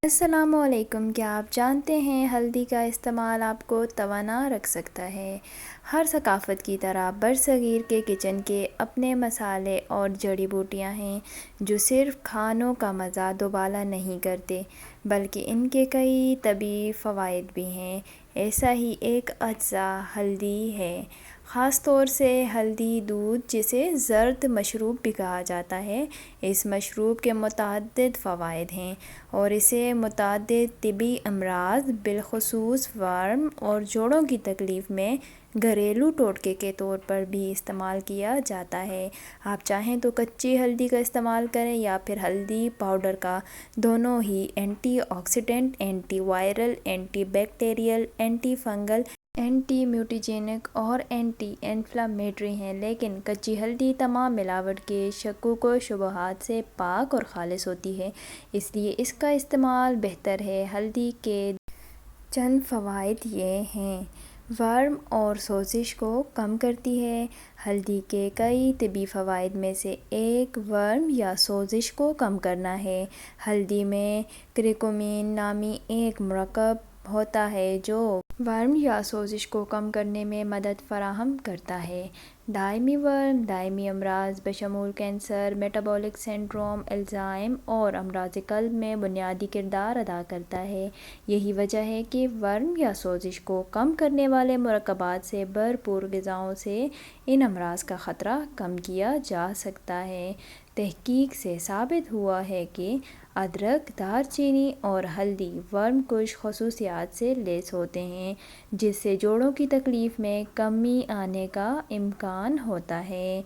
السلام علیکم۔ کیا آپ جانتے ہیں ہلدی کا استعمال آپ کو توانا رکھ سکتا ہے؟ ہر ثقافت کی طرح برصغیر کے کچن کے اپنے مسالے اور جڑی بوٹیاں ہیں جو صرف کھانوں کا مزہ دوبالا نہیں کرتے بلکہ ان کے کئی طبی فوائد بھی ہیں۔ ایسا ہی ایک اجزاء ہلدی ہے، خاص طور سے ہلدی دودھ جسے زرد مشروب بھی کہا جاتا ہے۔ اس مشروب کے متعدد فوائد ہیں اور اسے متعدد طبی امراض بالخصوص ورم اور جوڑوں کی تکلیف میں گھریلو ٹوٹکے کے طور پر بھی استعمال کیا جاتا ہے۔ آپ چاہیں تو کچی ہلدی کا استعمال کریں یا پھر ہلدی پاؤڈر کا۔ دونوں ہی anti oxidant, anti viral, anti bacterial, anti fungal, anti mutagenic اور اینٹی انفلامیٹری ہیں، لیکن کچی ہلدی تمام ملاوٹ کے شکوک و شبہات سے پاک اور خالص ہوتی ہے، اس لیے اس کا استعمال بہتر ہے۔ ہلدی کے چند فوائد یہ ہیں: ورم اور سوزش کو کم کرتی ہے۔ ہلدی کے کئی طبی فوائد میں سے ایک ورم یا سوزش کو کم کرنا ہے۔ ہلدی میں کرکومین نامی ایک مرکب ہوتا ہے جو ورم یا سوزش کو کم کرنے میں مدد فراہم کرتا ہے۔ دائمی ورم دائمی امراض بشمول کینسر، میٹابولک سنڈروم، الزائم اور امراض قلب میں بنیادی کردار ادا کرتا ہے۔ یہی وجہ ہے کہ ورم یا سوزش کو کم کرنے والے مرکبات سے بھرپور غذاؤں سے ان امراض کا خطرہ کم کیا جا سکتا ہے۔ تحقیق سے ثابت ہوا ہے کہ ادرک، دار چینی اور ہلدی ورم کش خصوصیات سے لیس ہوتے ہیں، جس سے جوڑوں کی تکلیف میں کمی آنے کا امکان ہوتا ہے۔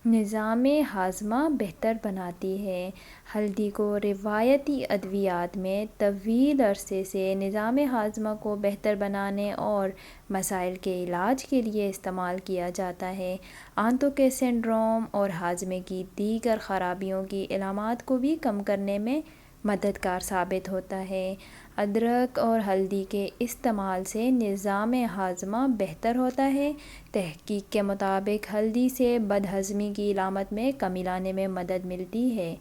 نظام ہاضمہ بہتر بناتی ہے۔ ہلدی کو روایتی ادویات میں طویل عرصے سے نظام ہاضمہ کو بہتر بنانے اور مسائل کے علاج کے لیے استعمال کیا جاتا ہے۔ آنتوں کے سنڈروم اور ہاضمے کی دیگر خرابیوں کی علامات کو بھی کم کرنے میں مددگار ثابت ہوتا ہے۔ ادرک اور ہلدی کے استعمال سے نظام ہاضمہ بہتر ہوتا ہے۔ تحقیق کے مطابق ہلدی سے بد ہضمی کی علامت میں کمی لانے میں مدد ملتی ہے۔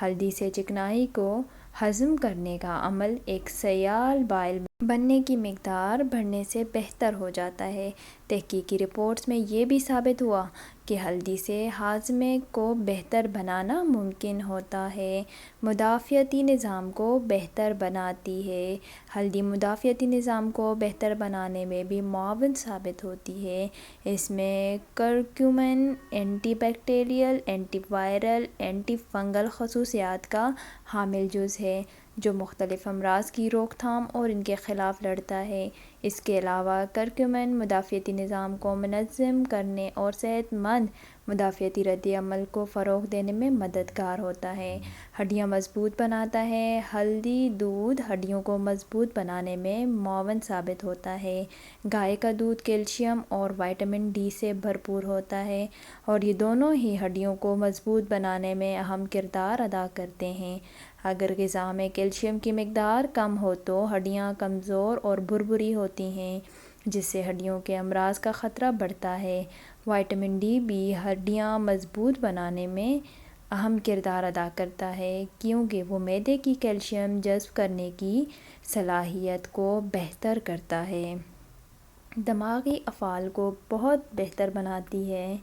ہلدی سے چکنائی کو ہضم کرنے کا عمل ایک سیال بائل بننے کی مقدار بڑھنے سے بہتر ہو جاتا ہے۔ تحقیقی رپورٹس میں یہ بھی ثابت ہوا کہ ہلدی سے ہاضمے کو بہتر بنانا ممکن ہوتا ہے۔ مدافعتی نظام کو بہتر بناتی ہے۔ ہلدی مدافعتی نظام کو بہتر بنانے میں بھی معاون ثابت ہوتی ہے۔ اس میں curcumin anti bacterial, anti viral, anti fungal خصوصیات کا حامل جز ہے جو مختلف امراض کی روک تھام اور ان کے خلاف لڑتا ہے۔ اس کے علاوہ کرکیومن مدافعتی نظام کو منظم کرنے اور صحت مند مدافعتی رد عمل کو فروغ دینے میں مددگار ہوتا ہے۔ ہڈیاں مضبوط بناتا ہے۔ ہلدی دودھ ہڈیوں کو مضبوط بنانے میں معاون ثابت ہوتا ہے۔ گائے کا دودھ کیلشیم اور وٹامن ڈی سے بھرپور ہوتا ہے اور یہ دونوں ہی ہڈیوں کو مضبوط بنانے میں اہم کردار ادا کرتے ہیں۔ اگر غذا میں کیلشیم کی مقدار کم ہو تو ہڈیاں کمزور اور بھربھری ہوتی ہیں، جس سے ہڈیوں کے امراض کا خطرہ بڑھتا ہے۔ وٹامن ڈی بھی ہڈیاں مضبوط بنانے میں اہم کردار ادا کرتا ہے کیونکہ وہ معدے کی کیلشیم جذب کرنے کی صلاحیت کو بہتر کرتا ہے۔ دماغی افعال کو بہت بہتر بناتی ہے۔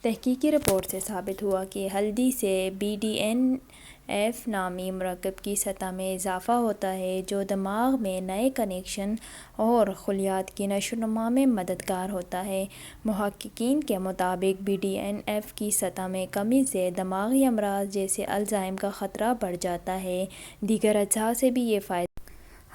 تحقیقی رپورٹ سے ثابت ہوا کہ ہلدی سے بی ڈی این ایف نامی مرکب کی سطح میں اضافہ ہوتا ہے جو دماغ میں نئے کنکشن اور خلیات کی نشو و نما میں مددگار ہوتا ہے۔ محققین کے مطابق بی ڈی این ایف کی سطح میں کمی سے دماغی امراض جیسے الزائم کا خطرہ بڑھ جاتا ہے۔ دیگر اجزاء سے بھی یہ فائدہ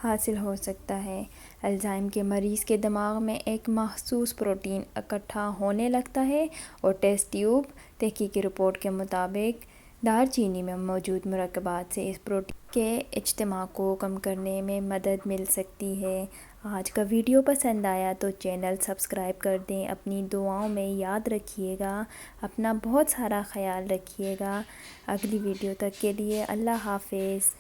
حاصل ہو سکتا ہے۔ الزائم کے مریض کے دماغ میں ایک مخصوص پروٹین اکٹھا ہونے لگتا ہے اور ٹیسٹ ٹیوب۔ تحقیقی رپورٹ کے مطابق دار چینی میں موجود مرکبات سے اس پروٹین کے اجتماع کو کم کرنے میں مدد مل سکتی ہے۔ آج کا ویڈیو پسند آیا تو چینل سبسکرائب کر دیں۔ اپنی دعاؤں میں یاد رکھیے گا۔ اپنا بہت سارا خیال رکھیے گا۔ اگلی ویڈیو تک کے لیے اللہ حافظ۔